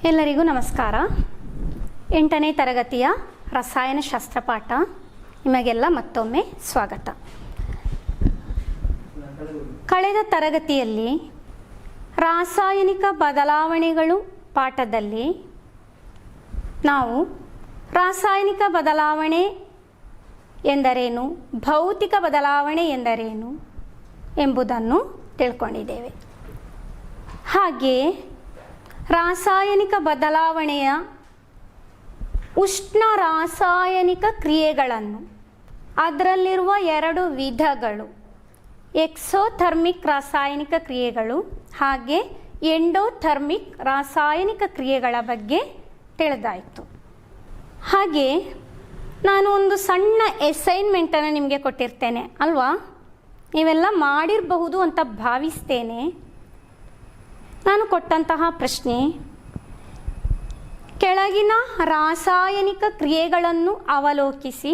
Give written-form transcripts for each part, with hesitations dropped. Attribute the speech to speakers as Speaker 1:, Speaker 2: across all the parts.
Speaker 1: ಎಲ್ಲರಿಗೂ ನಮಸ್ಕಾರ. 8ನೇ ತರಗತಿಯ ರಸಾಯನಶಾಸ್ತ್ರ ಪಾಠ ನಿಮಗೆಲ್ಲ ಮತ್ತೊಮ್ಮೆ ಸ್ವಾಗತ. ಕಳೆದ ತರಗತಿಯಲ್ಲಿ ರಾಸಾಯನಿಕ ಬದಲಾವಣೆಗಳು ಪಾಠದಲ್ಲಿ ನಾವು ರಾಸಾಯನಿಕ ಬದಲಾವಣೆ ಎಂದರೇನು, ಭೌತಿಕ ಬದಲಾವಣೆ ಎಂದರೇನು ಎಂಬುದನ್ನು ತಿಳ್ಕೊಂಡಿದ್ದೇವೆ. ಹಾಗೆಯೇ ರಾಸಾಯನಿಕ ಬದಲಾವಣೆಯ ಉಷ್ಣ ರಾಸಾಯನಿಕ ಕ್ರಿಯೆಗಳನ್ನು, ಅದರಲ್ಲಿರುವ 2 ವಿಧಗಳು, ಎಕ್ಸೋಥರ್ಮಿಕ್ ರಾಸಾಯನಿಕ ಕ್ರಿಯೆಗಳು ಹಾಗೆ ಎಂಡೋಥರ್ಮಿಕ್ ರಾಸಾಯನಿಕ ಕ್ರಿಯೆಗಳ ಬಗ್ಗೆ ತಿಳಿದಾಯಿತು. ಹಾಗೆ ನಾನು ಒಂದು ಸಣ್ಣ ಅಸೈನ್ಮೆಂಟನ್ನು ನಿಮಗೆ ಕೊಟ್ಟಿರ್ತೇನೆ ಅಲ್ವಾ? ನೀವೆಲ್ಲ ಮಾಡಿರಬಹುದು ಅಂತ ಭಾವಿಸ್ತೇನೆ. ನಾನು ಕೊಟ್ಟಂತಹ ಪ್ರಶ್ನೆ, ಕೆಳಗಿನ ರಾಸಾಯನಿಕ ಕ್ರಿಯೆಗಳನ್ನು ಅವಲೋಕಿಸಿ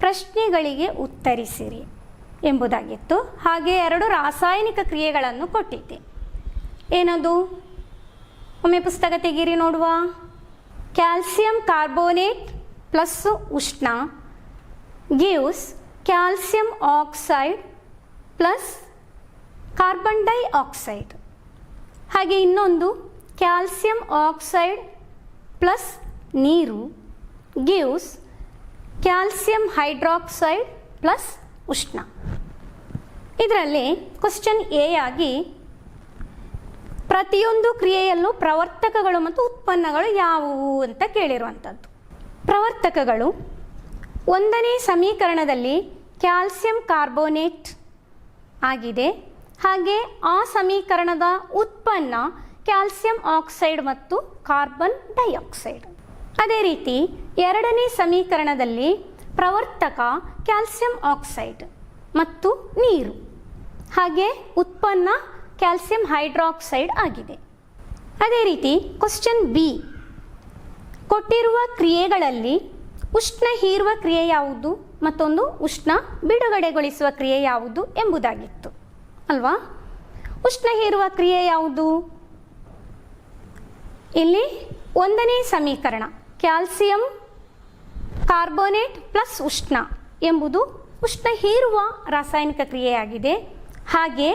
Speaker 1: ಪ್ರಶ್ನೆಗಳಿಗೆ ಉತ್ತರಿಸಿರಿ ಎಂಬುದಾಗಿತ್ತು. ಹಾಗೆ 2 ರಾಸಾಯನಿಕ ಕ್ರಿಯೆಗಳನ್ನು ಕೊಟ್ಟಿದ್ದೆ. ಏನದು? ಒಮ್ಮೆ ಪುಸ್ತಕ ತೆಗೀರಿ ನೋಡುವ. ಕ್ಯಾಲ್ಸಿಯಂ ಕಾರ್ಬೋನೇಟ್ ಪ್ಲಸ್ ಉಷ್ಣ gives calcium oxide plus carbon dioxide. ಹಾಗೆ ಇನ್ನೊಂದು ಕ್ಯಾಲ್ಸಿಯಂ ಆಕ್ಸೈಡ್ ಪ್ಲಸ್ ನೀರು ಗಿವ್ಸ್ ಕ್ಯಾಲ್ಸಿಯಂ ಹೈಡ್ರಾಕ್ಸೈಡ್ ಪ್ಲಸ್ ಉಷ್ಣ. ಇದರಲ್ಲಿ ಕ್ವಶನ್ ಎ ಆಗಿ ಪ್ರತಿಯೊಂದು ಕ್ರಿಯೆಯಲ್ಲೂ ಪ್ರವರ್ತಕಗಳು ಮತ್ತು ಉತ್ಪನ್ನಗಳು ಯಾವುವು ಅಂತ ಕೇಳಿರುವಂಥದ್ದು. ಪ್ರವರ್ತಕಗಳು 1ನೇ ಸಮೀಕರಣದಲ್ಲಿ ಕ್ಯಾಲ್ಸಿಯಂ ಕಾರ್ಬೋನೇಟ್ ಆಗಿದೆ. ಹಾಗೆ ಆ ಸಮೀಕರಣದ ಉತ್ಪನ್ನ ಕ್ಯಾಲ್ಸಿಯಂ ಆಕ್ಸೈಡ್ ಮತ್ತು ಕಾರ್ಬನ್ ಡೈಆಕ್ಸೈಡ್. ಅದೇ ರೀತಿ 2ನೇ ಸಮೀಕರಣದಲ್ಲಿ ಪ್ರವರ್ತಕ ಕ್ಯಾಲ್ಸಿಯಂ ಆಕ್ಸೈಡ್ ಮತ್ತು ನೀರು, ಹಾಗೆ ಉತ್ಪನ್ನ ಕ್ಯಾಲ್ಸಿಯಂ ಹೈಡ್ರಾಕ್ಸೈಡ್ ಆಗಿದೆ. ಅದೇ ರೀತಿ ಕ್ವಶನ್ ಬಿ, ಕೊಟ್ಟಿರುವ ಕ್ರಿಯೆಗಳಲ್ಲಿ ಉಷ್ಣ ಹೀರುವ ಕ್ರಿಯೆ ಯಾವುದು, ಮತ್ತೊಂದು ಉಷ್ಣ ಬಿಡುಗಡೆಗೊಳಿಸುವ ಕ್ರಿಯೆ ಯಾವುದು ಎಂಬುದಾಗಿತ್ತು ಅಲ್ವಾ? ಉಷ್ಣ ಹೀರುವ ಕ್ರಿಯೆ ಯಾವುದು? ಇಲ್ಲಿ 1ನೇ ಸಮೀಕರಣ ಕ್ಯಾಲ್ಸಿಯಂ ಕಾರ್ಬೋನೇಟ್ ಪ್ಲಸ್ ಉಷ್ಣ ಎಂಬುದು ಉಷ್ಣ ಹೀರುವ ರಾಸಾಯನಿಕ ಕ್ರಿಯೆಯಾಗಿದೆ. ಹಾಗೆ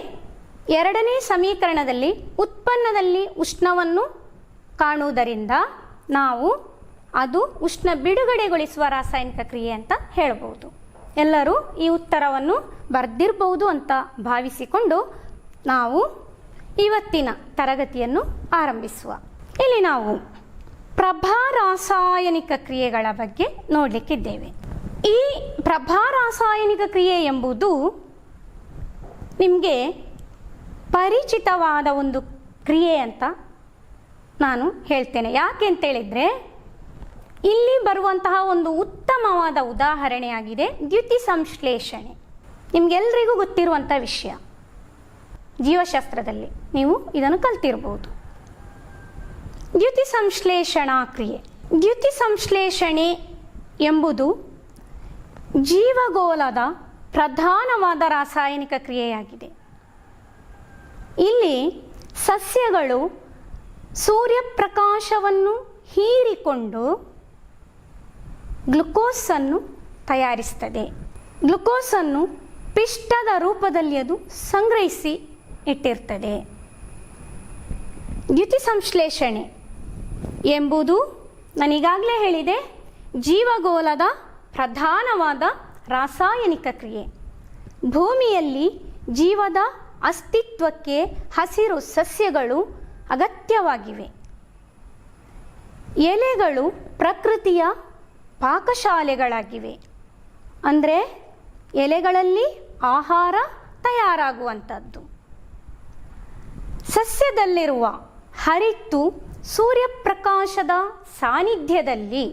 Speaker 1: 2ನೇ ಸಮೀಕರಣದಲ್ಲಿ ಉತ್ಪನ್ನದಲ್ಲಿ ಉಷ್ಣವನ್ನು ಕಾಣುವುದರಿಂದ ನಾವು ಅದು ಉಷ್ಣ ಬಿಡುಗಡೆಗೊಳಿಸುವ ರಾಸಾಯನಿಕ ಕ್ರಿಯೆ ಅಂತ ಹೇಳಬಹುದು. ಎಲ್ಲರೂ ಈ ಉತ್ತರವನ್ನು ಬರೆದಿರಬಹುದು ಅಂತ ಭಾವಿಸಿಕೊಂಡು ನಾವು ಇವತ್ತಿನ ತರಗತಿಯನ್ನು ಆರಂಭಿಸುವ. ಇಲ್ಲಿ ನಾವು ಪ್ರಭಾ ರಾಸಾಯನಿಕ ಕ್ರಿಯೆಗಳ ಬಗ್ಗೆ ನೋಡಲಿಕ್ಕಿದ್ದೇವೆ. ಈ ಪ್ರಭಾ ರಾಸಾಯನಿಕ ಕ್ರಿಯೆ ಎಂಬುದು ನಿಮಗೆ ಪರಿಚಿತವಾದ ಒಂದು ಕ್ರಿಯೆ ಅಂತ ನಾನು ಹೇಳ್ತೇನೆ. ಯಾಕೆ ಅಂತೇಳಿದರೆ ಇಲ್ಲಿ ಬರುವಂತಹ ಒಂದು ಉತ್ತಮವಾದ ಉದಾಹರಣೆಯಾಗಿದೆ ದ್ಯುತಿ ಸಂಶ್ಲೇಷಣೆ. ನಿಮಗೆಲ್ಲರಿಗೂ ಗೊತ್ತಿರುವಂಥ ವಿಷಯ, ಜೀವಶಾಸ್ತ್ರದಲ್ಲಿ ನೀವು ಇದನ್ನು ಕಲ್ತಿರ್ಬೋದು. ದ್ಯುತಿ ಸಂಶ್ಲೇಷಣಾ ಕ್ರಿಯೆ. ದ್ಯುತಿ ಸಂಶ್ಲೇಷಣೆ ಎಂಬುದು ಜೀವಗೋಳದ ಪ್ರಧಾನವಾದ ರಾಸಾಯನಿಕ ಕ್ರಿಯೆಯಾಗಿದೆ. ಇಲ್ಲಿ ಸಸ್ಯಗಳು ಸೂರ್ಯಪ್ರಕಾಶವನ್ನು ಹೀರಿಕೊಂಡು ಗ್ಲುಕೋಸನ್ನು ತಯಾರಿಸ್ತದೆ. ಗ್ಲುಕೋಸನ್ನು ಪಿಷ್ಟದ ರೂಪದಲ್ಲಿ ಅದು ಸಂಗ್ರಹಿಸಿ ಇಟ್ಟಿರ್ತದೆ. ದ್ಯುತಿ ಸಂಶ್ಲೇಷಣೆ ಎಂಬುದು ನಾನೀಗಾಗಲೇ ಹೇಳಿದೆ, ಜೀವಗೋಳದ ಪ್ರಧಾನವಾದ ರಾಸಾಯನಿಕ ಕ್ರಿಯೆ. ಭೂಮಿಯಲ್ಲಿ ಜೀವದ ಅಸ್ತಿತ್ವಕ್ಕೆ ಹಸಿರು ಸಸ್ಯಗಳು ಅಗತ್ಯವಾಗಿವೆ. ಎಲೆಗಳು ಪ್ರಕೃತಿಯ ಪಾಕಶಾಲೆಗಳಾಗಿವೆ. ಅಂದರೆ ಎಲೆಗಳಲ್ಲಿ ಆಹಾರ ತಯಾರಾಗುವಂಥದ್ದು. ಸಸ್ಯದಲ್ಲಿರುವ ಹರಿತ್ತು ಸೂರ್ಯಪ್ರಕಾಶದ ಸಾನ್ನಿಧ್ಯದಲ್ಲಿ,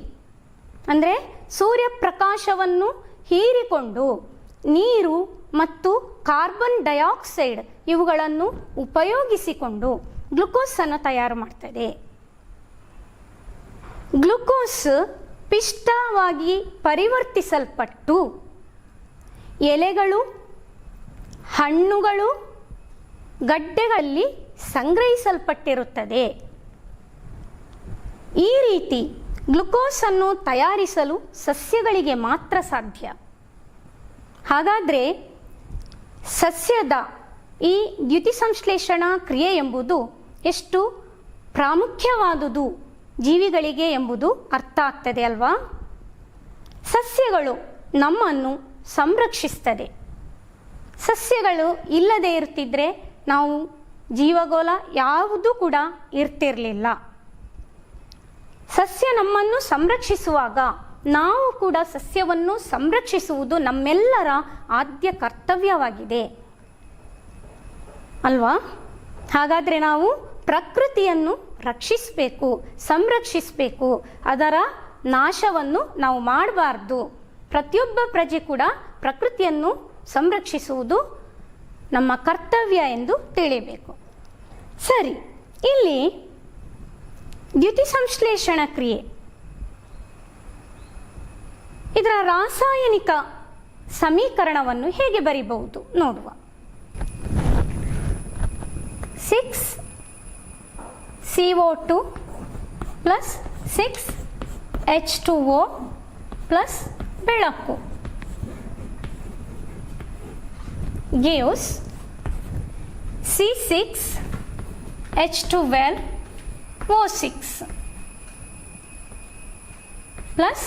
Speaker 1: ಅಂದರೆ ಸೂರ್ಯಪ್ರಕಾಶವನ್ನು ಹೀರಿಕೊಂಡು ನೀರು ಮತ್ತು ಕಾರ್ಬನ್ ಡೈಆಕ್ಸೈಡ್ ಇವುಗಳನ್ನು ಉಪಯೋಗಿಸಿಕೊಂಡು ಗ್ಲುಕೋಸನ್ನು ತಯಾರು ಮಾಡ್ತದೆ. ಗ್ಲುಕೋಸ್ ಪಿಷ್ಟವಾಗಿ ಪರಿವರ್ತಿಸಲ್ಪಟ್ಟು ಎಲೆಗಳು, ಹಣ್ಣುಗಳು, ಗಡ್ಡೆಗಳಲ್ಲಿ ಸಂಗ್ರಹಿಸಲ್ಪಟ್ಟಿರುತ್ತದೆ. ಈ ರೀತಿ ಗ್ಲುಕೋಸನ್ನು ತಯಾರಿಸಲು ಸಸ್ಯಗಳಿಗೆ ಮಾತ್ರ ಸಾಧ್ಯ. ಹಾಗಾದರೆ ಸಸ್ಯದ ಈ ದ್ಯುತಿಸಂಶ್ಲೇಷಣಾ ಕ್ರಿಯೆ ಎಂಬುದು ಎಷ್ಟು ಪ್ರಾಮುಖ್ಯವಾದುದು ಜೀವಿಗಳಿಗೆ ಎಂಬುದು ಅರ್ಥ ಆಗ್ತದೆ ಅಲ್ವಾ? ಸಸ್ಯಗಳು ನಮ್ಮನ್ನು ಸಂರಕ್ಷಿಸ್ತದೆ. ಸಸ್ಯಗಳು ಇಲ್ಲದೆ ಇರ್ತಿದ್ರೆ ನಾವು ಜೀವಗೋಳ ಯಾವುದೂ ಕೂಡ ಇರ್ತಿರಲಿಲ್ಲ. ಸಸ್ಯ ನಮ್ಮನ್ನು ಸಂರಕ್ಷಿಸುವಾಗ ನಾವು ಕೂಡ ಸಸ್ಯವನ್ನು ಸಂರಕ್ಷಿಸುವುದು ನಮ್ಮೆಲ್ಲರ ಆದ್ಯ ಕರ್ತವ್ಯವಾಗಿದೆ ಅಲ್ವಾ? ಹಾಗಾದರೆ ನಾವು ಪ್ರಕೃತಿಯನ್ನು ರಕ್ಷಿಸಬೇಕು, ಸಂರಕ್ಷಿಸಬೇಕು. ಅದರ ನಾಶವನ್ನು ನಾವು ಮಾಡಬಾರ್ದು. ಪ್ರತಿಯೊಬ್ಬ ಪ್ರಜೆ ಕೂಡ ಪ್ರಕೃತಿಯನ್ನು ಸಂರಕ್ಷಿಸುವುದು ನಮ್ಮ ಕರ್ತವ್ಯ ಎಂದು ತಿಳಿಯಬೇಕು. ಸರಿ, ಇಲ್ಲಿ ದ್ಯುತಿಸಂಶ್ಲೇಷಣ ಕ್ರಿಯೆ, ಇದರ ರಾಸಾಯನಿಕ ಸಮೀಕರಣವನ್ನು ಹೇಗೆ ಬರೀಬಹುದು ನೋಡುವ. 6CO2 ಪ್ಲಸ್ 6H2O ಪ್ಲಸ್ ಬೆಳಕು gives C6H12O6 plus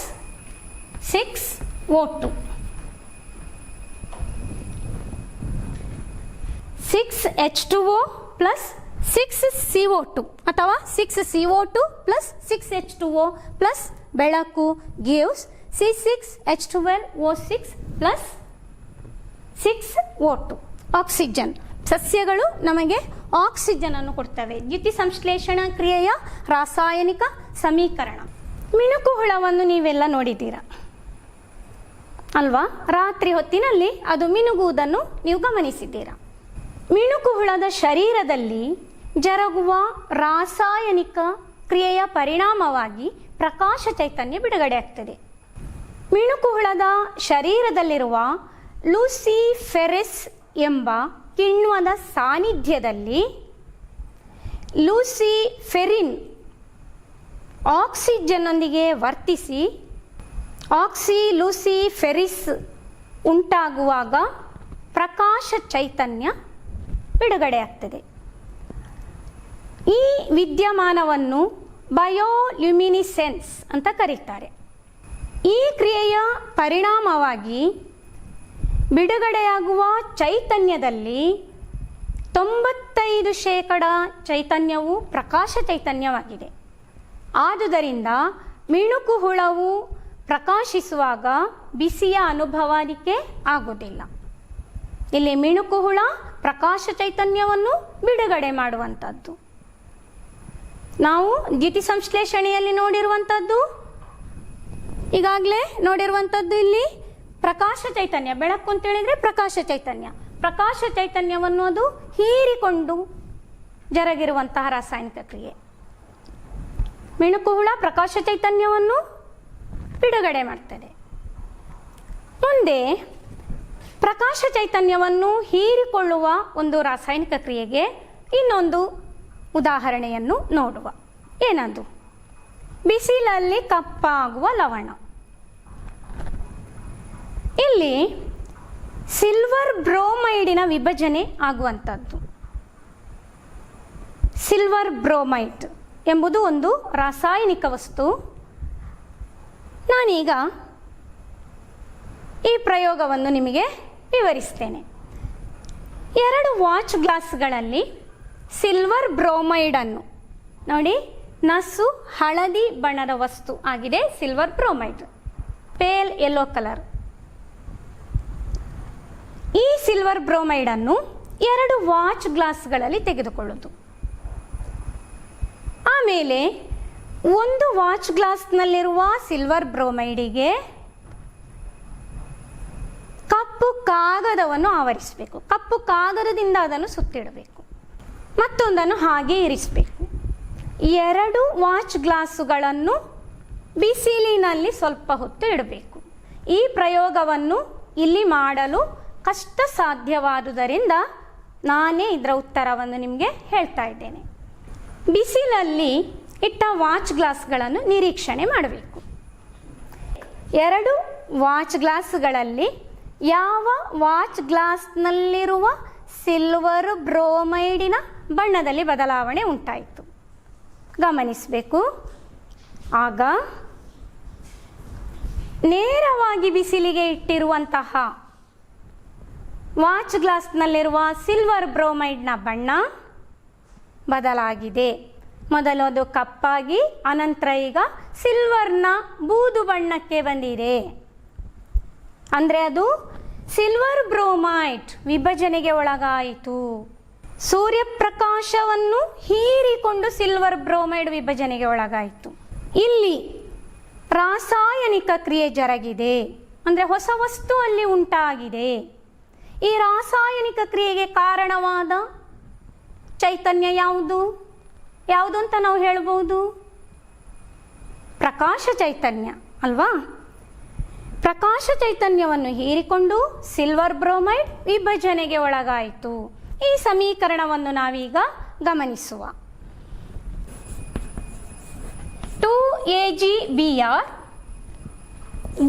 Speaker 1: 6O2. 6H2O plus 6CO2 ಅಥವಾ 6CO2 plus 6H2O plus ಬೆಳಕು gives C6H12O6 plus 6O2 oxygen. ಸಸ್ಯಗಳು ನಮಗೆ ಆಕ್ಸಿಜನ್ ಅನ್ನು ಕೊಡ್ತವೆ. ದ್ಯುತಿಸಂಶ್ಲೇಷಣಾ ಕ್ರಿಯೆಯ ರಾಸಾಯನಿಕ ಸಮೀಕರಣ. ಮಿಣುಕು ಹುಳವನ್ನು ನೀವೆಲ್ಲ ನೋಡಿದ್ದೀರಾ ಅಲ್ವಾ? ರಾತ್ರಿ ಹೊತ್ತಿನಲ್ಲಿ ಅದು ಮಿನುಗುವುದನ್ನು ನೀವು ಗಮನಿಸಿದ್ದೀರಾ. ಮಿಣುಕು ಹುಳದ ಶರೀರದಲ್ಲಿ ಜರುಗುವ ರಾಸಾಯನಿಕ ಕ್ರಿಯೆಯ ಪರಿಣಾಮವಾಗಿ ಪ್ರಕಾಶ ಚೈತನ್ಯ ಬಿಡುಗಡೆ ಆಗ್ತದೆ. ಮಿಣುಕು ಹುಳದ ಶರೀರದಲ್ಲಿರುವ ಲೂಸಿಫೆರಸ್ ಎಂಬ ಕಿಣ್ವದ ಸಾನ್ನಿಧ್ಯದಲ್ಲಿ ಲೂಸಿಫೆರಿನ್ ಆಕ್ಸಿಜನ್ನೊಂದಿಗೆ ವರ್ತಿಸಿ ಆಕ್ಸಿಲೂಸಿಫೆರಿಸ್ ಉಂಟಾಗುವಾಗ ಪ್ರಕಾಶ ಚೈತನ್ಯ ಬಿಡುಗಡೆಯಾಗ್ತದೆ. ಈ ವಿದ್ಯಮಾನವನ್ನು ಬಯೋಲ್ಯುಮಿನಿಸೆನ್ಸ್ ಅಂತ ಕರೀತಾರೆ. ಈ ಕ್ರಿಯೆಯ ಪರಿಣಾಮವಾಗಿ ಬಿಡುಗಡೆಯಾಗುವ ಚೈತನ್ಯದಲ್ಲಿ 95% ಚೈತನ್ಯವು ಪ್ರಕಾಶ ಚೈತನ್ಯವಾಗಿದೆ. ಆದುದರಿಂದ ಮಿಣುಕು ಹುಳವು ಪ್ರಕಾಶಿಸುವಾಗ ಬಿಸಿಯ ಅನುಭವಾನಿಕೆ ಆಗುವುದಿಲ್ಲ. ಇಲ್ಲಿ ಮಿಣುಕು ಹುಳ ಪ್ರಕಾಶ ಚೈತನ್ಯವನ್ನು ಬಿಡುಗಡೆ ಮಾಡುವಂಥದ್ದು. ನಾವು ದ್ಯುತಿಸಂಶ್ಲೇಷಣೆಯಲ್ಲಿ ನೋಡಿರುವಂಥದ್ದು, ಈಗಾಗಲೇ ನೋಡಿರುವಂಥದ್ದು ಇಲ್ಲಿ ಪ್ರಕಾಶ ಚೈತನ್ಯ. ಬೆಳಕು ಅಂತ ಹೇಳಿದರೆ ಪ್ರಕಾಶ ಚೈತನ್ಯ. ಪ್ರಕಾಶ ಚೈತನ್ಯವನ್ನು ಅದು ಹೀರಿಕೊಂಡು ಜರುಗಿರುವಂತಹ ರಾಸಾಯನಿಕ ಕ್ರಿಯೆ. ಮಿಣುಕು ಹುಳ ಪ್ರಕಾಶ ಚೈತನ್ಯವನ್ನು ಬಿಡುಗಡೆ ಮಾಡ್ತದೆ. ಮುಂದೆ ಪ್ರಕಾಶ ಚೈತನ್ಯವನ್ನು ಹೀರಿಕೊಳ್ಳುವ ಒಂದು ರಾಸಾಯನಿಕ ಕ್ರಿಯೆಗೆ ಇನ್ನೊಂದು ಉದಾಹರಣೆಯನ್ನು ನೋಡುವ. ಏನದು? ಬಿಸಿಲಲ್ಲಿ ಕಪ್ಪಾಗುವ ಲವಣ. ಇಲ್ಲಿ ಸಿಲ್ವರ್ ಬ್ರೋಮೈಡಿನ ವಿಭಜನೆ ಆಗುವಂಥದ್ದು. ಸಿಲ್ವರ್ ಬ್ರೋಮೈಡ್ ಎಂಬುದು ಒಂದು ರಾಸಾಯನಿಕ ವಸ್ತು. ನಾನೀಗ ಈ ಪ್ರಯೋಗವನ್ನು ನಿಮಗೆ ವಿವರಿಸ್ತೇನೆ. 2 ವಾಚ್ ಗ್ಲಾಸ್ಗಳಲ್ಲಿ ಸಿಲ್ವರ್ ಬ್ರೋಮೈಡನ್ನು ನೋಡಿ, ನಸು ಹಳದಿ ಬಣ್ಣದ ವಸ್ತು ಆಗಿದೆ silver bromide, pale yellow colour. ಈ ಸಿಲ್ವರ್ ಬ್ರೋಮೈಡನ್ನು 2 ವಾಚ್ ಗ್ಲಾಸ್ಗಳಲ್ಲಿ ತೆಗೆದುಕೊಳ್ಳುವುದು. ಆಮೇಲೆ ಒಂದು ವಾಚ್ ಗ್ಲಾಸ್ನಲ್ಲಿರುವ ಸಿಲ್ವರ್ ಬ್ರೋಮೈಡಿಗೆ ಕಪ್ಪು ಕಾಗದವನ್ನು ಆವರಿಸಬೇಕು. ಕಪ್ಪು ಕಾಗದದಿಂದ ಅದನ್ನು ಸುತ್ತಿಡಬೇಕು. ಮತ್ತೊಂದನ್ನು ಹಾಗೆ ಇರಿಸಬೇಕು. 2 ವಾಚ್ ಗ್ಲಾಸುಗಳನ್ನು ಬಿಸಿಲಿನಲ್ಲಿ ಸ್ವಲ್ಪ ಹೊತ್ತು ಇಡಬೇಕು. ಈ ಪ್ರಯೋಗವನ್ನು ಇಲ್ಲಿ ಮಾಡಲು ಕಷ್ಟ ಸಾಧ್ಯವಾದುದರಿಂದ ನಾನೇ ಇದರ ಉತ್ತರವನ್ನು ನಿಮಗೆ ಹೇಳ್ತಾ ಇದ್ದೇನೆ. ಬಿಸಿಲಲ್ಲಿ ಇಟ್ಟ ವಾಚ್ ಗ್ಲಾಸ್ಗಳನ್ನು ನಿರೀಕ್ಷಣೆ ಮಾಡಬೇಕು. 2 ವಾಚ್ ಗ್ಲಾಸ್ಗಳಲ್ಲಿ ಯಾವ ವಾಚ್ ಗ್ಲಾಸ್ನಲ್ಲಿರುವ ಸಿಲ್ವರ್ ಬ್ರೋಮೈಡಿನ ಬಣ್ಣದಲ್ಲಿ ಬದಲಾವಣೆ ಉಂಟಾಯಿತು ಗಮನಿಸಬೇಕು. ಆಗ ನೇರವಾಗಿ ಬಿಸಿಲಿಗೆ ಇಟ್ಟಿರುವಂತಹ ವಾಚ್ ಗ್ಲಾಸ್ನಲ್ಲಿರುವ ಸಿಲ್ವರ್ ಬ್ರೋಮೈಡ್ನ ಬಣ್ಣ ಬದಲಾಗಿದೆ. ಮೊದಲು ಅದು ಕಪ್ಪಾಗಿ ಅನಂತರ ಈಗ ಸಿಲ್ವರ್ನ ಬೂದು ಬಣ್ಣಕ್ಕೆ ಬಂದಿದೆ. ಅಂದರೆ ಅದು ಸಿಲ್ವರ್ ಬ್ರೋಮೈಡ್ ವಿಭಜನೆಗೆ ಒಳಗಾಯಿತು. ಸೂರ್ಯಪ್ರಕಾಶವನ್ನು ಹೀರಿಕೊಂಡು ಸಿಲ್ವರ್ ಬ್ರೋಮೈಡ್ ವಿಭಜನೆಗೆ ಒಳಗಾಯಿತು. ಇಲ್ಲಿ ರಾಸಾಯನಿಕ ಕ್ರಿಯೆ ಜರುಗಿದೆ, ಅಂದರೆ ಹೊಸ ವಸ್ತು ಅಲ್ಲಿ ಉಂಟಾಗಿದೆ. ಈ ರಾಸಾಯನಿಕ ಕ್ರಿಯೆಗೆ ಕಾರಣವಾದ ಚೈತನ್ಯ ಯಾವುದು ಅಂತ ನಾವು ಹೇಳ್ಬೋದು? ಪ್ರಕಾಶ ಚೈತನ್ಯ ಅಲ್ವಾ? ಪ್ರಕಾಶ ಚೈತನ್ಯವನ್ನು ಹೀರಿಕೊಂಡು ಸಿಲ್ವರ್ ಬ್ರೋಮೈಡ್ ವಿಭಜನೆಗೆ ಒಳಗಾಯಿತು. ಈ ಸಮೀಕರಣವನ್ನು ನಾವೀಗ ಗಮನಿಸುವ. 2AgBr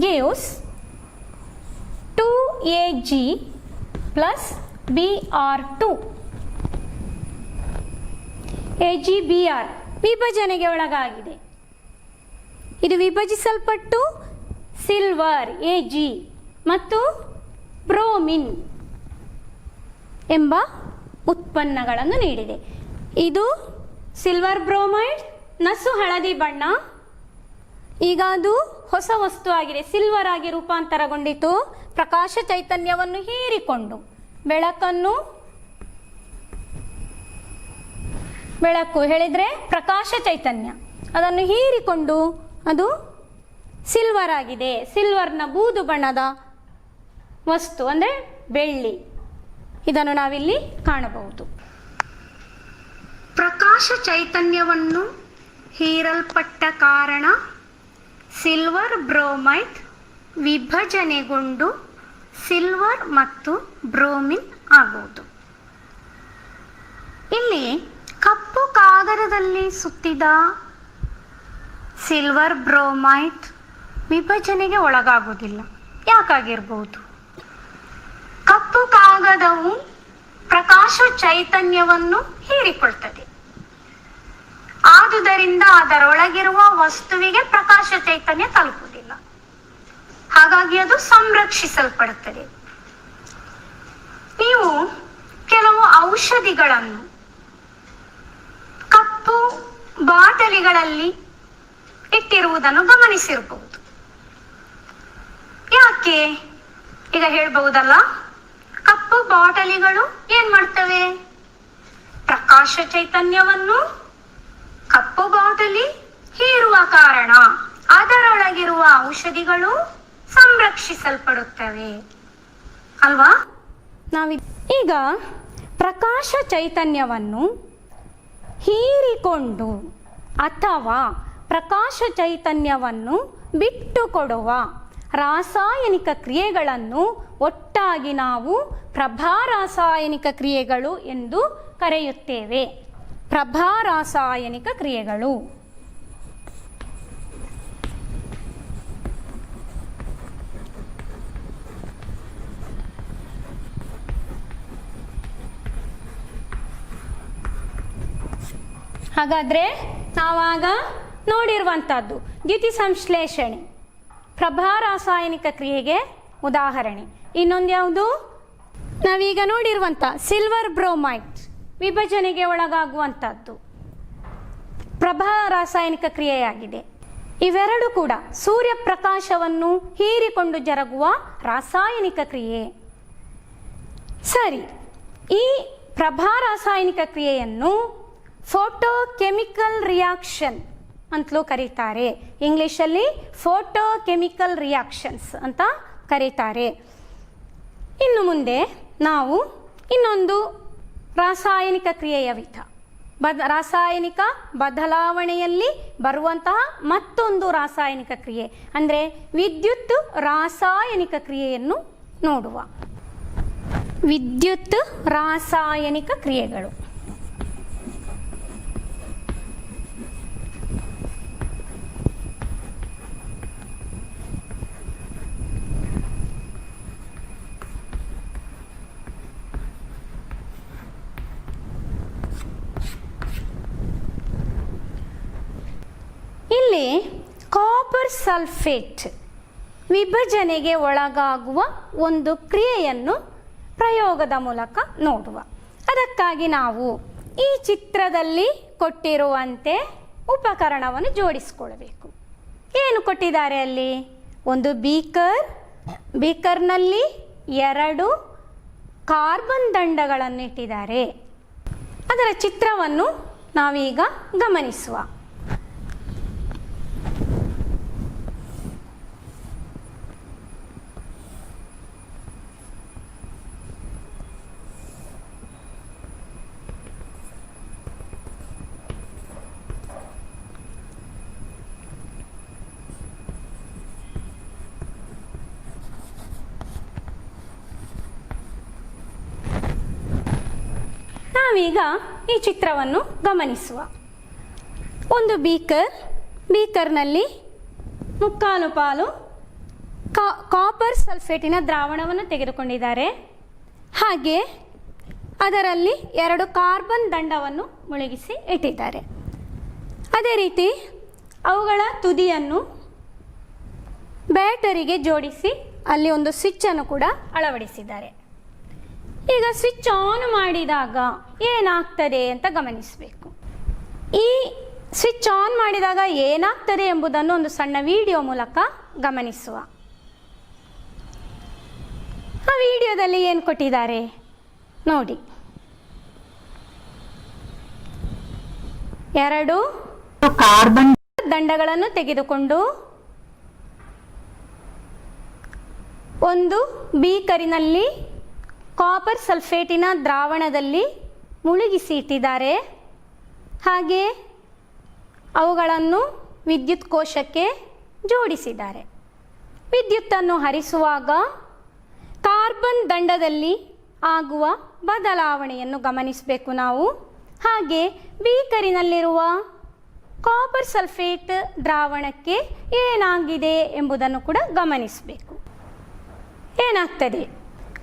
Speaker 1: gives 2Ag plus Br2. AgBr ವಿಭಜನೆಗೆ ಒಳಗಾಗಿದೆ. ಇದು ವಿಭಜಿಸಲ್ಪಟ್ಟು ಸಿಲ್ವರ್ Ag ಮತ್ತು ಬ್ರೋಮಿನ್ ಎಂಬ ಉತ್ಪನ್ನಗಳನ್ನು ನೀಡಿದೆ. ಇದು ಸಿಲ್ವರ್ ಬ್ರೋಮೈಡ್, ನಸು ಹಳದಿ ಬಣ್ಣ. ಈಗ ಅದು ಹೊಸ ವಸ್ತು ಆಗಿದೆ, ಸಿಲ್ವರ್ ಆಗಿ ರೂಪಾಂತರಗೊಂಡಿತು. ಪ್ರಕಾಶ ಚೈತನ್ಯವನ್ನು ಹೀರಿಕೊಂಡು ಬೆಳಕು ಹೇಳಿದರೆ ಪ್ರಕಾಶ ಚೈತನ್ಯ, ಅದನ್ನು ಹೀರಿಕೊಂಡು ಅದು ಸಿಲ್ವರ್ ಆಗಿದೆ. ಸಿಲ್ವರ್ನ ಬೂದು ಬಣ್ಣದ ವಸ್ತು ಅಂದರೆ ಬೆಳ್ಳಿ. ಇದನ್ನು ನಾವಿಲ್ಲಿ ಕಾಣಬಹುದು. ಪ್ರಕಾಶ ಚೈತನ್ಯವನ್ನು ಹೀರಲ್ಪಟ್ಟ ಕಾರಣ ಸಿಲ್ವರ್ ಬ್ರೋಮೈಡ್ ವಿಭಜನೆಗೊಂಡು ಸಿಲ್ವರ್ ಮತ್ತು ಬ್ರೋಮಿನ್ ಆಗುವುದು. ಇಲ್ಲಿ ಕಪ್ಪು ಕಾಗದದಲ್ಲಿ ಸುತ್ತಿದ ಸಿಲ್ವರ್ ಬ್ರೋಮೈಡ್ ವಿಭಜನೆಗೆ ಒಳಗಾಗುವುದಿಲ್ಲ. ಯಾಕಾಗಿರ್ಬೋದು? ಕಪ್ಪು ಕಾಗದವು ಪ್ರಕಾಶ ಚೈತನ್ಯವನ್ನು ಹೀರಿಕೊಳ್ತದೆ. ಆದುದರಿಂದ ಅದರೊಳಗಿರುವ ವಸ್ತುವಿಗೆ ಪ್ರಕಾಶ ಚೈತನ್ಯ ತಲುಪುವುದಿಲ್ಲ. ಹಾಗಾಗಿ ಅದು ಸಂರಕ್ಷಿಸಲ್ಪಡುತ್ತದೆ. ನೀವು ಕೆಲವು ಔಷಧಿಗಳನ್ನು ಕಪ್ಪು ಬಾಟಲಿಗಳಲ್ಲಿ ಇಟ್ಟಿರುವುದನ್ನು ಗಮನಿಸಿರಬಹುದು. ಯಾಕೆ ಈಗ ಹೇಳ್ಬಹುದಲ್ಲ? ಕಪ್ಪು ಬಾಟಲಿಗಳು ಏನ್ ಮಾಡ್ತವೆ? ಪ್ರಕಾಶ ಚೈತನ್ಯವನ್ನು ಕಪ್ಪು ಬಾಟಲಿ ಹೀರುವ ಕಾರಣ ಅದರೊಳಗಿರುವ ಔಷಧಿಗಳು ಸಂರಕ್ಷಿಸಲ್ಪಡುತ್ತವೆ ಅಲ್ವಾ? ಈಗ ಪ್ರಕಾಶ ಚೈತನ್ಯವನ್ನು ಹೀರಿಕೊಂಡು ಅಥವಾ ಪ್ರಕಾಶ ಚೈತನ್ಯವನ್ನು ಬಿಟ್ಟುಕೊಡುವ ರಾಸಾಯನಿಕ ಕ್ರಿಯೆಗಳನ್ನು ಒಟ್ಟಾಗಿ ನಾವು ಪ್ರಭಾರಾಸಾಯನಿಕ ಕ್ರಿಯೆಗಳು ಎಂದು ಕರೆಯುತ್ತೇವೆ. ಪ್ರಭಾರಾಸಾಯನಿಕ ಕ್ರಿಯೆಗಳು. ಹಾಗಾದರೆ ನಾವಾಗ ನೋಡಿರುವಂಥದ್ದು ದ್ಯುತಿ ಸಂಶ್ಲೇಷಣೆ ಪ್ರಭಾರಾಸಾಯನಿಕ ಕ್ರಿಯೆಗೆ ಉದಾಹರಣೆ. ಇನ್ನೊಂದು ಯಾವುದು? ನಾವೀಗ ನೋಡಿರುವಂಥ ಸಿಲ್ವರ್ ಬ್ರೋಮೈಡ್ ವಿಭಜನೆಗೆ ಒಳಗಾಗುವಂಥದ್ದು ಪ್ರಭಾರಾಸಾಯನಿಕ ಕ್ರಿಯೆಯಾಗಿದೆ. ಇವೆರಡು ಕೂಡ ಸೂರ್ಯಪ್ರಕಾಶವನ್ನು ಹೀರಿಕೊಂಡು ಜರುಗುವ ರಾಸಾಯನಿಕ ಕ್ರಿಯೆ. ಸರಿ, ಈ ಪ್ರಭಾರಾಸಾಯನಿಕ ಕ್ರಿಯೆಯನ್ನು ಫೋಟೋಕೆಮಿಕಲ್ ರಿಯಾಕ್ಷನ್ ಅಂತಲೂ ಕರೀತಾರೆ. ಇಂಗ್ಲೀಷಲ್ಲಿ ಫೋಟೋಕೆಮಿಕಲ್ ರಿಯಾಕ್ಷನ್ಸ್ ಅಂತ ಕರೀತಾರೆ. ಇನ್ನು ಮುಂದೆ ನಾವು ಇನ್ನೊಂದು ರಾಸಾಯನಿಕ ಕ್ರಿಯೆಯ ವಿಧ, ರಾಸಾಯನಿಕ ಬದಲಾವಣೆಯಲ್ಲಿ ಬರುವಂತಹ ಮತ್ತೊಂದು ರಾಸಾಯನಿಕ ಕ್ರಿಯೆ ಅಂದರೆ ವಿದ್ಯುತ್ ರಾಸಾಯನಿಕ ಕ್ರಿಯೆಯನ್ನು ನೋಡುವ. ವಿದ್ಯುತ್ ರಾಸಾಯನಿಕ ಕ್ರಿಯೆಗಳು. ಇಲ್ಲಿ ಕಾಪರ್ ಸಲ್ಫೇಟ್ ವಿಭಜನೆಗೆ ಒಳಗಾಗುವ ಒಂದು ಕ್ರಿಯೆಯನ್ನು ಪ್ರಯೋಗದ ಮೂಲಕ ನೋಡುವ. ಅದಕ್ಕಾಗಿ ನಾವು ಈ ಚಿತ್ರದಲ್ಲಿ ಕೊಟ್ಟಿರುವಂತೆ ಉಪಕರಣವನ್ನು ಜೋಡಿಸಿಕೊಳ್ಳಬೇಕು. ಏನು ಕೊಟ್ಟಿದ್ದಾರೆ ಅಲ್ಲಿ? ಒಂದು ಬೀಕರ್ನಲ್ಲಿ 2 ಕಾರ್ಬನ್ ದಂಡಗಳನ್ನು ಇಟ್ಟಿದ್ದಾರೆ. ಅದರ ಚಿತ್ರವನ್ನು ನಾವೀಗ ಗಮನಿಸುವ. ನಾವೀಗ ಈ ಚಿತ್ರವನ್ನು ಗಮನಿಸುವ. ಒಂದು ಬೀಕರ್ನಲ್ಲಿ 3/4 ಪಾಲು ಕಾಪರ್ ಸಲ್ಫೇಟಿನ ದ್ರಾವಣವನ್ನು ತೆಗೆದುಕೊಂಡಿದ್ದಾರೆ. ಹಾಗೆ ಅದರಲ್ಲಿ 2 ಕಾರ್ಬನ್ ದಂಡವನ್ನು ಮುಳುಗಿಸಿ ಇಟ್ಟಿದ್ದಾರೆ. ಅದೇ ರೀತಿ ಅವುಗಳ ತುದಿಯನ್ನು ಬ್ಯಾಟರಿಗೆ ಜೋಡಿಸಿ ಅಲ್ಲಿ ಒಂದು ಸ್ವಿಚ್ಚನ್ನು ಕೂಡ ಅಳವಡಿಸಿದ್ದಾರೆ. ಈಗ ಸ್ವಿಚ್ ಆನ್ ಮಾಡಿದಾಗ ಏನಾಗ್ತದೆ ಅಂತ ಗಮನಿಸಬೇಕು. ಈ ಸ್ವಿಚ್ ಆನ್ ಮಾಡಿದಾಗ ಏನಾಗ್ತದೆ ಎಂಬುದನ್ನು ಒಂದು ಸಣ್ಣ ವಿಡಿಯೋ ಮೂಲಕ ಗಮನಿಸುವ. ಆ ವಿಡಿಯೋದಲ್ಲಿ ಏನು ಕೊಟ್ಟಿದ್ದಾರೆ ನೋಡಿ. 2 ಕಾರ್ಬನ್ ದಂಡಗಳನ್ನು ತೆಗೆದುಕೊಂಡು ಒಂದು ಬೀಕರಿನಲ್ಲಿ ಕಾಪರ್ ಸಲ್ಫೇಟಿನ ದ್ರಾವಣದಲ್ಲಿ ಮುಳುಗಿಸಿ ಇಟ್ಟಿದ್ದಾರೆ. ಹಾಗೆ ಅವುಗಳನ್ನು ವಿದ್ಯುತ್ ಕೋಶಕ್ಕೆ ಜೋಡಿಸಿದ್ದಾರೆ. ವಿದ್ಯುತ್ತನ್ನು ಹರಿಸುವಾಗ ಕಾರ್ಬನ್ ದಂಡದಲ್ಲಿ ಆಗುವ ಬದಲಾವಣೆಯನ್ನು ಗಮನಿಸಬೇಕು ನಾವು. ಹಾಗೆ ಬೀಕರಿನಲ್ಲಿರುವ ಕಾಪರ್ ಸಲ್ಫೇಟ್ ದ್ರಾವಣಕ್ಕೆ ಏನಾಗಿದೆ ಎಂಬುದನ್ನು ಕೂಡ ಗಮನಿಸಬೇಕು. ಏನಾಗ್ತದೆ?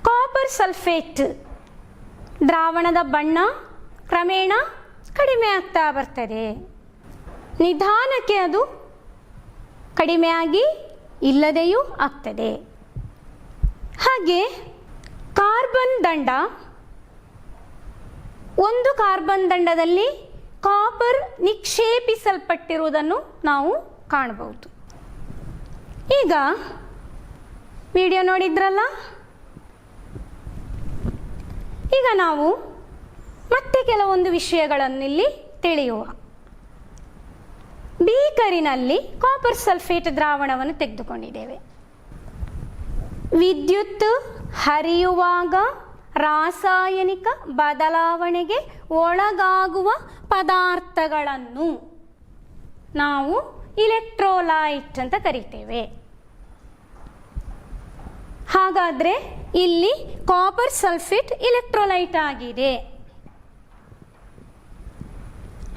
Speaker 1: ಕಾಪರ್ ಸಲ್ಫೇಟ್ ದ್ರಾವಣದ ಬಣ್ಣ ಕ್ರಮೇಣ ಕಡಿಮೆ ಆಗ್ತಾ ಬರ್ತದೆ. ನಿಧಾನಕ್ಕೆ ಅದು ಕಡಿಮೆಯಾಗಿ ಇಲ್ಲದೆಯೂ ಆಗ್ತದೆ. ಹಾಗೆ ಕಾರ್ಬನ್ ದಂಡ, ಒಂದು ಕಾರ್ಬನ್ ದಂಡದಲ್ಲಿ ಕಾಪರ್ ನಿಕ್ಷೇಪಿಸಲ್ಪಟ್ಟಿರುವುದನ್ನು ನಾವು ಕಾಣಬಹುದು. ಈಗ ವಿಡಿಯೋ ನೋಡಿದ್ರಲ್ಲ, ಈಗ ನಾವು ಮತ್ತೆ ಕೆಲವೊಂದು ವಿಷಯಗಳನ್ನು ಇಲ್ಲಿ ತಿಳಿಯುವ. ಬೀಕರಿನಲ್ಲಿ ಕಾಪರ್ ಸಲ್ಫೇಟ್ ದ್ರಾವಣವನ್ನು ತೆಗೆದುಕೊಂಡಿದ್ದೇವೆ. ವಿದ್ಯುತ್ ಹರಿಯುವಾಗ ರಾಸಾಯನಿಕ ಬದಲಾವಣೆಗೆ ಒಳಗಾಗುವ ಪದಾರ್ಥಗಳನ್ನು ನಾವು ಇಲೆಕ್ಟ್ರೋಲೈಟ್ ಅಂತ ಕರಿತೇವೆ. ಹಾಗಾದರೆ ಇಲ್ಲಿ ಕಾಪರ್ ಸಲ್ಫೇಟ್ ಇಲೆಕ್ಟ್ರೋಲೈಟ್ ಆಗಿದೆ.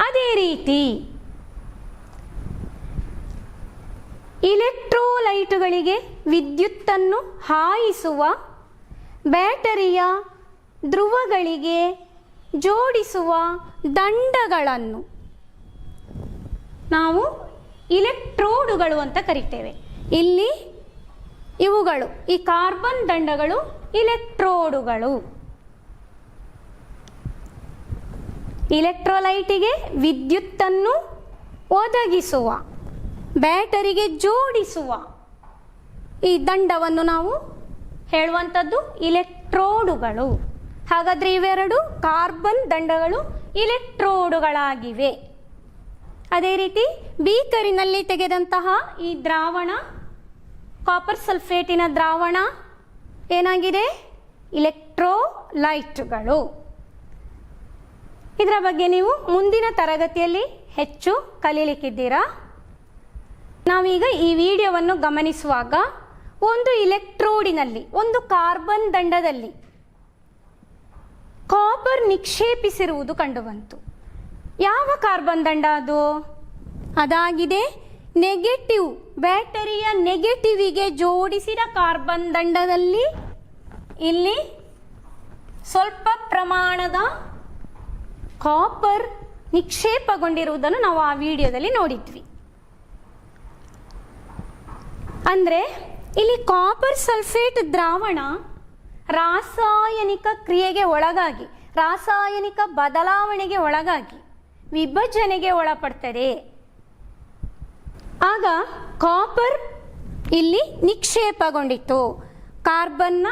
Speaker 1: ಅದೇ ರೀತಿ ಇಲೆಕ್ಟ್ರೋಲೈಟುಗಳಿಗೆ ವಿದ್ಯುತ್ತನ್ನು ಹಾಯಿಸುವ ಬ್ಯಾಟರಿಯ ಧ್ರುವಗಳಿಗೆ ಜೋಡಿಸುವ ದಂಡಗಳನ್ನು ನಾವು ಇಲೆಕ್ಟ್ರೋಡುಗಳು ಅಂತ ಕರಿತೇವೆ. ಇಲ್ಲಿ ಇವುಗಳು ಈ ಕಾರ್ಬನ್ ದಂಡಗಳು ಇಲೆಕ್ಟ್ರೋಡುಗಳು. ಇಲೆಕ್ಟ್ರೋಲೈಟಿಗೆ ವಿದ್ಯುತ್ತನ್ನು ಒದಗಿಸುವ, ಬ್ಯಾಟರಿಗೆ ಜೋಡಿಸುವ ಈ ದಂಡವನ್ನು ನಾವು ಹೇಳುವಂಥದ್ದು ಇಲೆಕ್ಟ್ರೋಡುಗಳು. ಹಾಗಾದರೆ ಇವೆರಡು ಕಾರ್ಬನ್ ದಂಡಗಳು ಇಲೆಕ್ಟ್ರೋಡುಗಳಾಗಿವೆ. ಅದೇ ರೀತಿ ಬೀಕರಿನಲ್ಲಿ ತೆಗೆದಂತಹ ಈ ದ್ರಾವಣ, ಕಾಪರ್ ಸಲ್ಫೇಟಿನ ದ್ರಾವಣ ಏನಾಗಿದೆ? ಇಲೆಕ್ಟ್ರೋಲೈಟ್ಗಳು. ಇದರ ಬಗ್ಗೆ ನೀವು ಮುಂದಿನ ತರಗತಿಯಲ್ಲಿ ಹೆಚ್ಚು ಕಲೀಲಿಕ್ಕಿದ್ದೀರಾ. ನಾವೀಗ ಈ ವಿಡಿಯೋವನ್ನು ಗಮನಿಸುವಾಗ ಒಂದು ಇಲೆಕ್ಟ್ರೋಡಿನಲ್ಲಿ, ಒಂದು ಕಾರ್ಬನ್ ದಂಡದಲ್ಲಿ ಕಾಪರ್ ನಿಕ್ಷೇಪಿಸಿರುವುದು ಕಂಡುಬಂತು. ಯಾವ ಕಾರ್ಬನ್ ದಂಡ ಅದು? ಅದಾಗಿದೆ ನೆಗೆಟಿವ್, ಬ್ಯಾಟರಿಯ ನೆಗೆಟಿವಿಗೆ ಜೋಡಿಸಿದ ಕಾರ್ಬನ್ ದಂಡದಲ್ಲಿ ಇಲ್ಲಿ ಸ್ವಲ್ಪ ಪ್ರಮಾಣದ ಕಾಪರ್ ನಿಕ್ಷೇಪಗೊಂಡಿರುವುದನ್ನು ನಾವು ಆ ವಿಡಿಯೋದಲ್ಲಿ ನೋಡಿದ್ವಿ. ಅಂದರೆ ಇಲ್ಲಿ ಕಾಪರ್ ಸಲ್ಫೇಟ್ ದ್ರಾವಣ ರಾಸಾಯನಿಕ ಕ್ರಿಯೆಗೆ ಒಳಗಾಗಿ, ರಾಸಾಯನಿಕ ಬದಲಾವಣೆಗೆ ಒಳಗಾಗಿ ವಿಭಜನೆಗೆ ಒಳಪಡ್ತದೆ. ಆಗ ಕಾಪರ್ ಇಲ್ಲಿ ನಿಕ್ಷೇಪಗೊಂಡಿತ್ತು. ಕಾರ್ಬನ್ನ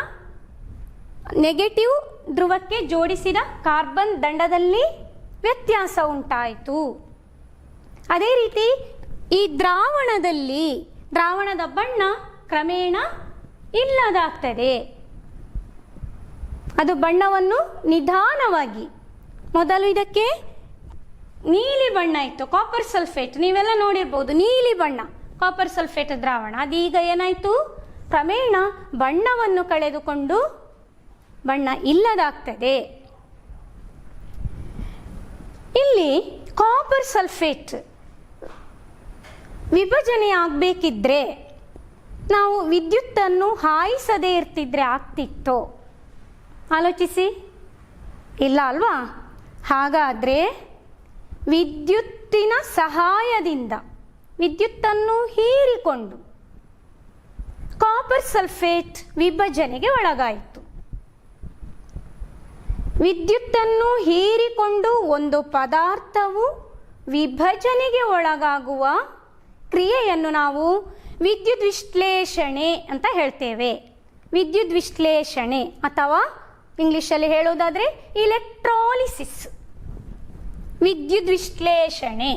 Speaker 1: ನೆಗೆಟಿವ್ ಧ್ರುವಕ್ಕೆ ಜೋಡಿಸಿದ ಕಾರ್ಬನ್ ದಂಡದಲ್ಲಿ ವ್ಯತ್ಯಾಸ ಉಂಟಾಯಿತು. ಅದೇ ರೀತಿ ಈ ದ್ರಾವಣದಲ್ಲಿ ದ್ರಾವಣದ ಬಣ್ಣ ಕ್ರಮೇಣ ಇಲ್ಲದಾಗ್ತದೆ. ಅದು ಬಣ್ಣವನ್ನು ನಿಧಾನವಾಗಿ, ಮೊದಲು ಇದಕ್ಕೆ ನೀಲಿ ಬಣ್ಣ ಇತ್ತು, ಕಾಪರ್ ಸಲ್ಫೇಟ್ ನೀವೆಲ್ಲ ನೋಡಿರ್ಬೋದು, ನೀಲಿ ಬಣ್ಣ ಕಾಪರ್ ಸಲ್ಫೇಟ್ ದ್ರಾವಣ. ಅದೀಗ ಏನಾಯಿತು? ಕ್ರಮೇಣ ಬಣ್ಣವನ್ನು ಕಳೆದುಕೊಂಡು ಬಣ್ಣ ಇಲ್ಲದಾಗ್ತದೆ. ಇಲ್ಲಿ ಕಾಪರ್ ಸಲ್ಫೇಟ್ ವಿಭಜನೆ ಆಗಬೇಕಿದ್ರೆ ನಾವು ವಿದ್ಯುತ್ತನ್ನು ಹಾಯಿಸದೇ ಇರ್ತಿದ್ರೆ ಆಗ್ತಿತ್ತೋ? ಆಲೋಚಿಸಿ. ಇಲ್ಲ ಅಲ್ವಾ? ಹಾಗಾದರೆ ವಿದ್ಯುತ್ತಿನ ಸಹಾಯದಿಂದ, ವಿದ್ಯುತ್ತನ್ನು ಹೀರಿಕೊಂಡು ಕಾಪರ್ ಸಲ್ಫೇಟ್ ವಿಭಜನೆಗೆ ಒಳಗಾಯಿತು. ವಿದ್ಯುತ್ತನ್ನು ಹೀರಿಕೊಂಡು ಒಂದು ಪದಾರ್ಥವು ವಿಭಜನೆಗೆ ಒಳಗಾಗುವ ಕ್ರಿಯೆಯನ್ನು ನಾವು ವಿದ್ಯುತ್ ವಿಶ್ಲೇಷಣೆ ಅಂತ ಹೇಳ್ತೇವೆ. ವಿದ್ಯುತ್ ವಿಶ್ಲೇಷಣೆ ಅಥವಾ ಇಂಗ್ಲಿಷಲ್ಲಿ ಹೇಳೋದಾದರೆ ಇಲೆಕ್ಟ್ರಾಲಿಸಿಸ್, ವಿದ್ಯುತ್ ವಿಶ್ಲೇಷಣೆ.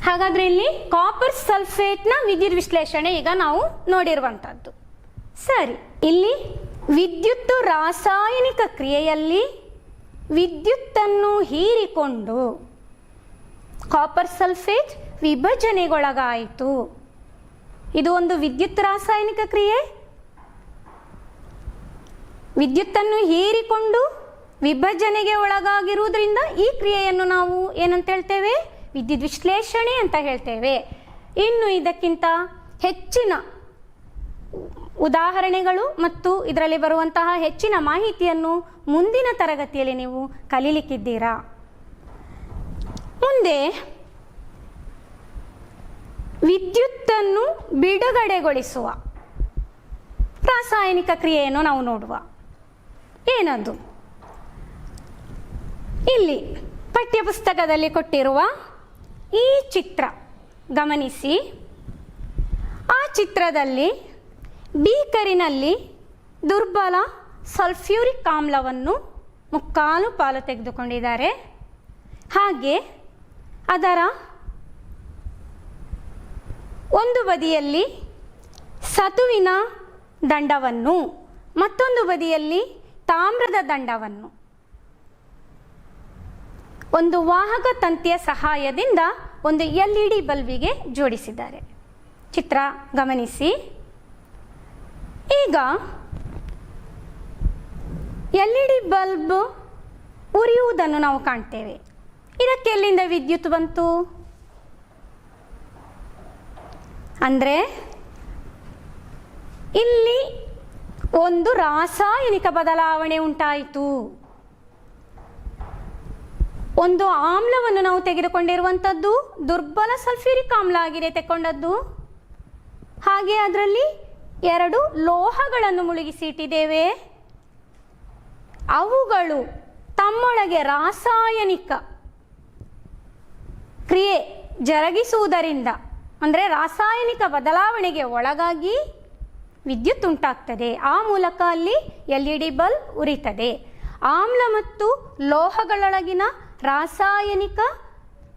Speaker 1: ಹಾಗಾದರೆ ಇಲ್ಲಿ ಕಾಪರ್ ಸಲ್ಫೇಟ್ನ ವಿದ್ಯುತ್ ವಿಶ್ಲೇಷಣೆ ಈಗ ನಾವು ನೋಡಿರುವಂಥದ್ದು. ಸರಿ, ಇಲ್ಲಿ ವಿದ್ಯುತ್ತು ರಾಸಾಯನಿಕ ಕ್ರಿಯೆಯಲ್ಲಿ ವಿದ್ಯುತ್ತನ್ನು ಹೀರಿಕೊಂಡು ಕಾಪರ್ ಸಲ್ಫೇಟ್ ವಿಭಜನೆಗೊಳಗಾಯಿತು. ಇದು ಒಂದು ವಿದ್ಯುತ್ ರಾಸಾಯನಿಕ ಕ್ರಿಯೆ. ವಿದ್ಯುತ್ತನ್ನು ಹೀರಿಕೊಂಡು ವಿಭಜನೆಗೆ ಒಳಗಾಗಿರುವುದರಿಂದ ಈ ಕ್ರಿಯೆಯನ್ನು ನಾವು ಏನಂತ ಹೇಳ್ತೇವೆ? ವಿದ್ಯುತ್ ವಿಶ್ಲೇಷಣೆ ಅಂತ ಹೇಳ್ತೇವೆ. ಇನ್ನು ಇದಕ್ಕಿಂತ ಹೆಚ್ಚಿನ ಉದಾಹರಣೆಗಳು ಮತ್ತು ಇದರಲ್ಲಿ ಬರುವಂತಹ ಹೆಚ್ಚಿನ ಮಾಹಿತಿಯನ್ನು ಮುಂದಿನ ತರಗತಿಯಲ್ಲಿ ನೀವು ಕಲೀಲಿಕ್ಕಿದ್ದೀರಾ. ಮುಂದೆ ವಿದ್ಯುತ್ತನ್ನು ಬಿಡುಗಡೆಗೊಳಿಸುವ ರಾಸಾಯನಿಕ ಕ್ರಿಯೆಯನ್ನು ನಾವು ನೋಡುವ. ಏನದು? ಇಲ್ಲಿ ಪಠ್ಯಪುಸ್ತಕದಲ್ಲಿ ಕೊಟ್ಟಿರುವ ಈ ಚಿತ್ರ ಗಮನಿಸಿ. ಆ ಚಿತ್ರದಲ್ಲಿ ಬೀಕರಿನಲ್ಲಿ ದುರ್ಬಲ ಸಲ್ಫ್ಯೂರಿಕ್ ಆಮ್ಲವನ್ನು ಮುಕ್ಕಾಲು ಪಾಲು ತೆಗೆದುಕೊಂಡಿದ್ದಾರೆ. ಹಾಗೆ ಅದರ ಒಂದು ಬದಿಯಲ್ಲಿ ಸತುವಿನ ದಂಡವನ್ನು, ಮತ್ತೊಂದು ಬದಿಯಲ್ಲಿ ತಾಮ್ರದ ದಂಡವನ್ನು ಒಂದು ವಾಹಕ ತಂತಿಯ ಸಹಾಯದಿಂದ ಒಂದು LED ಬಲ್ಬಿಗೆ ಜೋಡಿಸಿದ್ದಾರೆ. ಚಿತ್ರ ಗಮನಿಸಿ. ಈಗ LED ಬಲ್ಬ್ ಉರಿಯುವುದನ್ನು ನಾವು ಕಾಣ್ತೇವೆ. ಇದಕ್ಕೆ ಎಲ್ಲಿಂದ ವಿದ್ಯುತ್ ಬಂತು? ಅಂದರೆ ಇಲ್ಲಿ ಒಂದು ರಾಸಾಯನಿಕ ಬದಲಾವಣೆ ಉಂಟಾಯಿತು. ಒಂದು ಆಮ್ಲವನ್ನು ನಾವು ತೆಗೆದುಕೊಂಡಿರುವಂಥದ್ದು ದುರ್ಬಲ ಸಲ್ಫ್ಯೂರಿಕ್ ಆಮ್ಲ ಆಗಿದೆ ತೆಕ್ಕೊಂಡದ್ದು. ಹಾಗೆ ಅದರಲ್ಲಿ 2 ಲೋಹಗಳನ್ನು ಮುಳುಗಿಸಿ ಇಟ್ಟಿದ್ದೇವೆ. ಅವುಗಳು ತಮ್ಮೊಳಗೆ ರಾಸಾಯನಿಕ ಕ್ರಿಯೆ ಜರುಗಿಸುವುದರಿಂದ, ಅಂದರೆ ರಾಸಾಯನಿಕ ಬದಲಾವಣೆಗೆ ಒಳಗಾಗಿ ವಿದ್ಯುತ್ ಉಂಟಾಗ್ತದೆ. ಆ ಮೂಲಕ ಅಲ್ಲಿ LED ಬಲ್ಬ್ ಉರಿತದೆ. ಆಮ್ಲ ಮತ್ತು ಲೋಹಗಳೊಳಗಿನ ರಾಸಾಯನಿಕ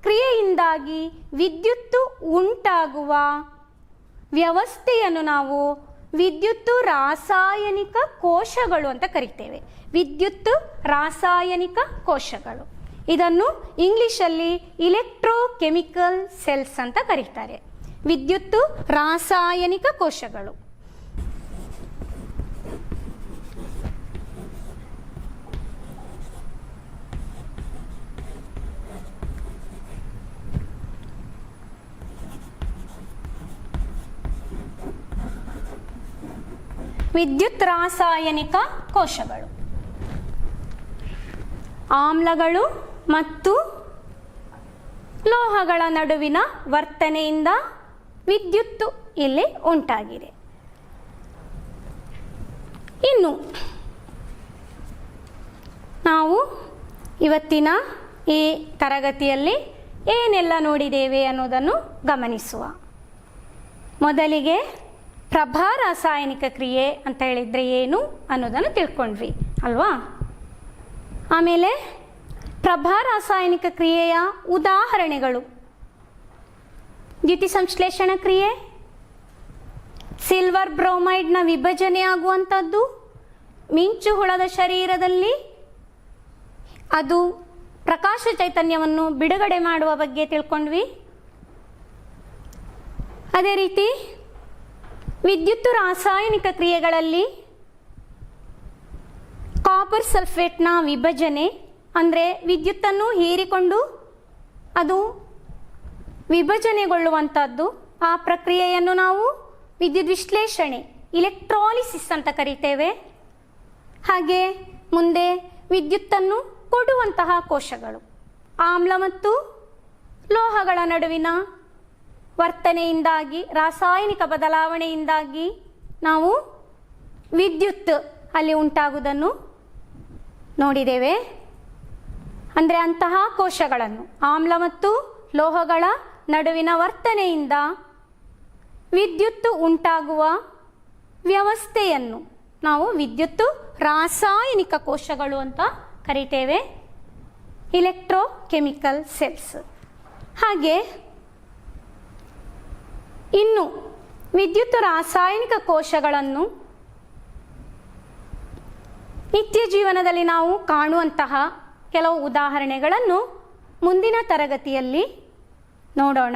Speaker 1: ಕ್ರಿಯೆಯಿಂದಾಗಿ ವಿದ್ಯುತ್ತು ಉಂಟಾಗುವ ವ್ಯವಸ್ಥೆಯನ್ನು ನಾವು ವಿದ್ಯುತ್ತು ರಾಸಾಯನಿಕ ಕೋಶಗಳು ಅಂತ ಕರಿತೇವೆ. ವಿದ್ಯುತ್ತು ರಾಸಾಯನಿಕ ಕೋಶಗಳು. ಇದನ್ನು ಇಂಗ್ಲಿಷಲ್ಲಿ ಇಲೆಕ್ಟ್ರೋಕೆಮಿಕಲ್ ಸೆಲ್ಸ್ ಅಂತ ಕರೀತಾರೆ. ವಿದ್ಯುತ್ತು ರಾಸಾಯನಿಕ ಕೋಶಗಳು. ವಿದ್ಯುತ್ ರಾಸಾಯನಿಕ ಕೋಶಗಳು ಆಮ್ಲಗಳು ಮತ್ತು ಲೋಹಗಳ ನಡುವಿನ ವರ್ತನೆಯಿಂದ ವಿದ್ಯುತ್ತು ಇಲ್ಲಿ ಉಂಟಾಗಿದೆ. ಇನ್ನು ನಾವು ಇವತ್ತಿನ ಈ ತರಗತಿಯಲ್ಲಿ ಏನೆಲ್ಲ ನೋಡಿದ್ದೇವೆ ಅನ್ನೋದನ್ನು ಗಮನಿಸುವ. ಮೊದಲಿಗೆ ಪ್ರಭಾ ರಾಸಾಯನಿಕ ಕ್ರಿಯೆ ಅಂತ ಹೇಳಿದರೆ ಏನು ಅನ್ನೋದನ್ನು ತಿಳ್ಕೊಂಡ್ವಿ ಅಲ್ವಾ. ಆಮೇಲೆ ಪ್ರಭಾ ರಾಸಾಯನಿಕ ಕ್ರಿಯೆಯ ಉದಾಹರಣೆಗಳು: ದ್ಯುತಿ ಸಂಶ್ಲೇಷಣ ಕ್ರಿಯೆ, ಸಿಲ್ವರ್ ಬ್ರೋಮೈಡ್ನ ವಿಭಜನೆ ಆಗುವಂಥದ್ದು, ಮಿಂಚು ಹುಳದ ಶರೀರದಲ್ಲಿ ಅದು ಪ್ರಕಾಶ ಚೈತನ್ಯವನ್ನು ಬಿಡುಗಡೆ ಮಾಡುವ ಬಗ್ಗೆ ತಿಳ್ಕೊಂಡ್ವಿ. ಅದೇ ರೀತಿ ವಿದ್ಯುತ್ ರಾಸಾಯನಿಕ ಕ್ರಿಯೆಗಳಲ್ಲಿ ಕಾಪರ್ ಸಲ್ಫೇಟ್ನ ವಿಭಜನೆ, ಅಂದರೆ ವಿದ್ಯುತ್ತನ್ನು ಹೀರಿಕೊಂಡು ಅದು ವಿಭಜನೆಗೊಳ್ಳುವಂಥದ್ದು. ಆ ಪ್ರಕ್ರಿಯೆಯನ್ನು ನಾವು ವಿದ್ಯುತ್ ವಿಶ್ಲೇಷಣೆ, ಇಲೆಕ್ಟ್ರಾಲಿಸಿಸ್ ಅಂತ ಕರಿತೇವೆ. ಹಾಗೆ ಮುಂದೆ ವಿದ್ಯುತ್ತನ್ನು ಕೊಡುವಂತಹ ಕೋಶಗಳು, ಆಮ್ಲ ಮತ್ತು ಲೋಹಗಳ ನಡುವಿನ ವರ್ತನೆಯಿಂದಾಗಿ, ರಾಸಾಯನಿಕ ಬದಲಾವಣೆಯಿಂದಾಗಿ ನಾವು ವಿದ್ಯುತ್ ಅಲ್ಲಿ ಉಂಟಾಗುವುದನ್ನು ನೋಡಿದ್ದೇವೆ. ಅಂದರೆ ಅಂತಹ ಕೋಶಗಳನ್ನು, ಆಮ್ಲ ಮತ್ತು ಲೋಹಗಳ ನಡುವಿನ ವರ್ತನೆಯಿಂದ ವಿದ್ಯುತ್ತು ಉಂಟಾಗುವ ವ್ಯವಸ್ಥೆಯನ್ನು ನಾವು ವಿದ್ಯುತ್ತು ರಾಸಾಯನಿಕ ಕೋಶಗಳು ಅಂತ ಕರಿತೇವೆ, ಇಲೆಕ್ಟ್ರೋಕೆಮಿಕಲ್ ಸೆಲ್ಸ್. ಹಾಗೆ ಇನ್ನು ವಿದ್ಯುತ್ ರಾಸಾಯನಿಕ ಕೋಶಗಳನ್ನು ನಿತ್ಯ ಜೀವನದಲ್ಲಿ ನಾವು ಕಾಣುವಂತಹ ಕೆಲವು ಉದಾಹರಣೆಗಳನ್ನು ಮುಂದಿನ ತರಗತಿಯಲ್ಲಿ ನೋಡೋಣ.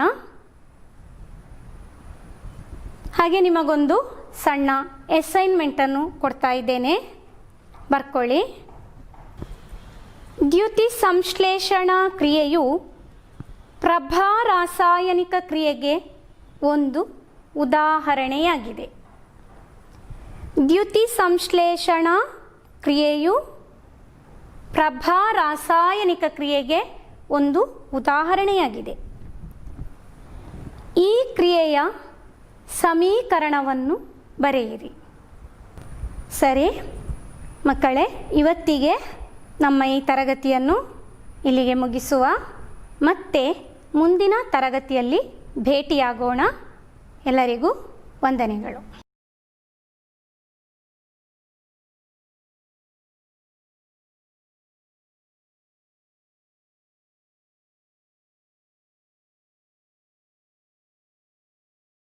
Speaker 1: ಹಾಗೆ ನಿಮಗೊಂದು ಸಣ್ಣ ಅಸೈನ್ಮೆಂಟನ್ನು ಕೊಡ್ತಾ ಇದ್ದೇನೆ, ಬರ್ಕೊಳ್ಳಿ. ದ್ಯುತಿ ಸಂಶ್ಲೇಷಣಾ ಕ್ರಿಯೆಯು ಪ್ರಭಾ ರಾಸಾಯನಿಕ ಕ್ರಿಯೆಗೆ ಒಂದು ಉದಾಹರಣೆಯಾಗಿದೆ. ದ್ಯುತಿ ಸಂಶ್ಲೇಷಣಾ ಕ್ರಿಯೆಯು ಪ್ರಭಾ ರಾಸಾಯನಿಕ ಕ್ರಿಯೆಗೆ ಒಂದು ಉದಾಹರಣೆಯಾಗಿದೆ. ಈ ಕ್ರಿಯೆಯ ಸಮೀಕರಣವನ್ನು ಬರೆಯಿರಿ. ಸರಿ ಮಕ್ಕಳೇ, ಇವತ್ತಿಗೆ ನಮ್ಮ ಈ ತರಗತಿಯನ್ನು ಇಲ್ಲಿಗೆ ಮುಗಿಸುವ. ಮತ್ತೆ ಮುಂದಿನ ತರಗತಿಯಲ್ಲಿ ಭೇಟಿಯಾಗೋಣ. ಎಲ್ಲರಿಗೂ ವಂದನೆಗಳು.